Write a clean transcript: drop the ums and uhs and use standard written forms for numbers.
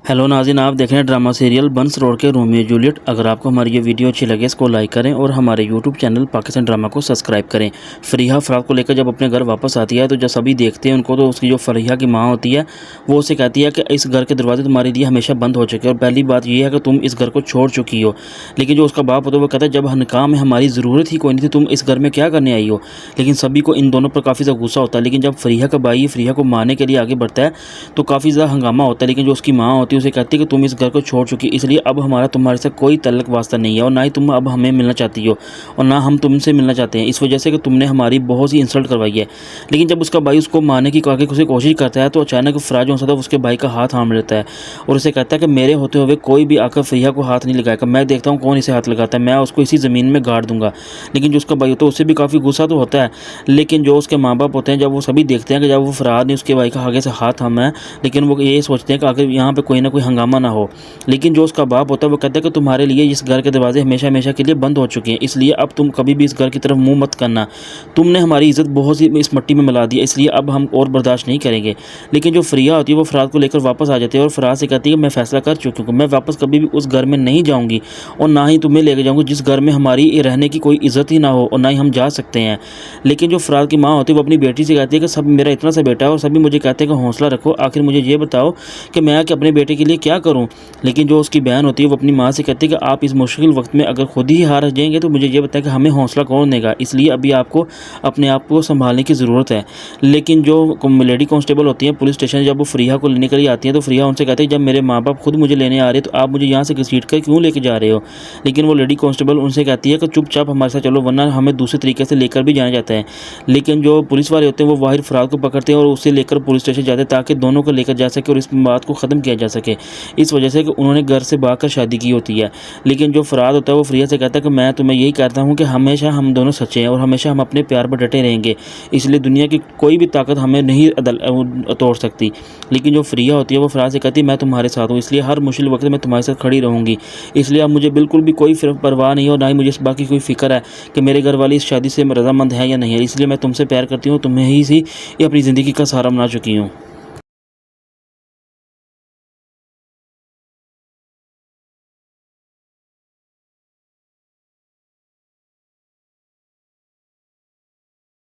Hello नाज़रीन, आप देख रहे हैं ड्रामा सीरियल बंस रोड के रोमियो जूलियट। अगर आपको हमारी ये वीडियो अच्छी लगे इसको लाइक करें और हमारे यूट्यूब चैनल पाकिस्तान ड्रामा को सब्सक्राइब करें। फरीहा फ़राद को लेकर जब अपने घर वापस आती है तो जब सभी देखते हैं उनको तो उसकी जो फरीहा की माँ होती है वो उसे कहती है कि इस घर के दरवाजे तुम्हारे लिए हमेशा बंद हो चुके हैं और पहली बात ये है कि तुम इस घर को छोड़ चुकी हो। लेकिन जो उसका बाप होता है वो कहता है जब निकाह में हमारी ज़रूरत ही कोई नहीं थी, तुम इस घर में क्या करने आई हो। लेकिन सभी को इन दोनों पर काफ़ी ज़्यादा गुस्सा होता है। लेकिन जब फरीहा का भाई फरीहा को मारने के लिए आगे बढ़ता है तो काफ़ी ज़्यादा हंगामा होता है। लेकिन जो उसकी माँ होती है उसे कहती है कि तुम इस घर को छोड़ चुकी, इसलिए अब हमारा तुम्हारे साथ कोई तल्लक वास्ता नहीं है और ना ही तुम अब हमें मिलना चाहती हो और ना हम तुमसे मिलना चाहते हैं, इस वजह से कि तुमने हमारी बहुत सी इंसल्ट करवाई है। लेकिन जब उसका भाई उसको मारने की कोशिश करता है तो अचानक फराज जो था उसके भाई का हाथ थाम लेता है और उसे कहता है कि मेरे होते हुए कोई भी आकर फरीहा को हाथ नहीं लगाएगा, मैं देखता हूँ कौन इसे हाथ लगाता है, मैं उसको इसी ज़मीन में गाड़ दूंगा। लेकिन जो उसका भाई होता है उससे भी काफ़ी गुस्सा तो होता है। लेकिन जो उसके माँ बाप होते हैं जब वो सभी देखते हैं कि जब वो फराज ने उसके भाई का आगे से हाथ थामा है, लेकिन वो ये सोचते हैं कि आगे यहाँ पे कोई ना कोई हंगामा ना हो। लेकिन जो उसका बाप होता है वो कहता है कि तुम्हारे लिए इस घर के दरवाजे हमेशा हमेशा के लिए बंद हो चुके हैं, इसलिए अब तुम कभी भी इस घर की तरफ मुंह मत करना। तुमने हमारी इज्जत बहुत सी इस मट्टी में मिला दी, इसलिए अब हम और बर्दाश्त नहीं करेंगे। लेकिन जो फरीहा होती है वो फराज को लेकर वापस आ जाती है और फराज से कहती है कि मैं फैसला कर चुकी हूँ, मैं वापस कभी भी उस घर में नहीं जाऊँगी और ना ही तुम्हें लेकर जाऊँगी जिस घर में हमारी रहने की कोई इज्जत ही ना हो और ना ही हम जा सकते हैं। लेकिन जो फराज की माँ होती है वो अपनी बेटी से कहती है कि सब मेरा इतना सा बेटा है और सभी मुझे कहते हैं कि हौसला रखो, आखिर मुझे ये बताओ कि मैं अपने बेटे के लिए क्या करूँ। लेकिन जो उसकी बहन होती है वो अपनी माँ से कहती है कि आप इस मुश्किल वक्त में अगर खुद ही हार जाएंगे तो मुझे ये बताएं कि हमें हौसला कौन देगा, इसलिए अभी आपको अपने आप को संभालने की ज़रूरत है। लेकिन जो लेडी कांस्टेबल होती है पुलिस स्टेशन जब वो फरीहा को लेने के लिए आती है तो फरीहा उनसे कहती है जब मेरे माँ बाप खुद मुझे लेने आ रहे हैं तो आप मुझे यहाँ से घसीट कर क्यों लेके जा रहे हो। लेकिन वो लेडी कांस्टेबल उनसे कहती है कि चुपचाप हमारे साथ चलो वरना हमें दूसरे तरीके से लेकर भी जाना जाता है। लेकिन जो पुलिस वाले होते हैं वो वाहिर फराज को पकड़ते हैं और उसे लेकर पुलिस स्टेशन जाते हैं ताकि दोनों को लेकर जा सके और इस बात को ख़त्म किया जा सके, इस वजह से कि उन्होंने घर से भागकर शादी की होती है। लेकिन जो फराज होता है वो फरीहा से कहता है कि मैं तुम्हें यही कहता हूँ कि हमेशा हम दोनों सच्चे हैं और हमेशा हम अपने प्यार पर डटे रहेंगे, इसलिए दुनिया की कोई भी ताकत हमें नहीं तोड़ सकती। लेकिन जो फरीहा होती है वो फराज से कहती है मैं तुम्हारे साथ हूँ, इसलिए हर मुश्किल वक्त में तुम्हारे साथ खड़ी रहूँगी, इसलिए अब मुझे बिल्कुल भी कोई परवाह नहीं और ना ही मुझे इस बात की कोई फिक्र है कि मेरे घर वाली इस शादी से रजामंद है या नहीं है, इसलिए मैं तुमसे प्यार करती हूँ, तुम्हें ही सी अपनी ज़िंदगी का सहारा बना चुकी हूँ।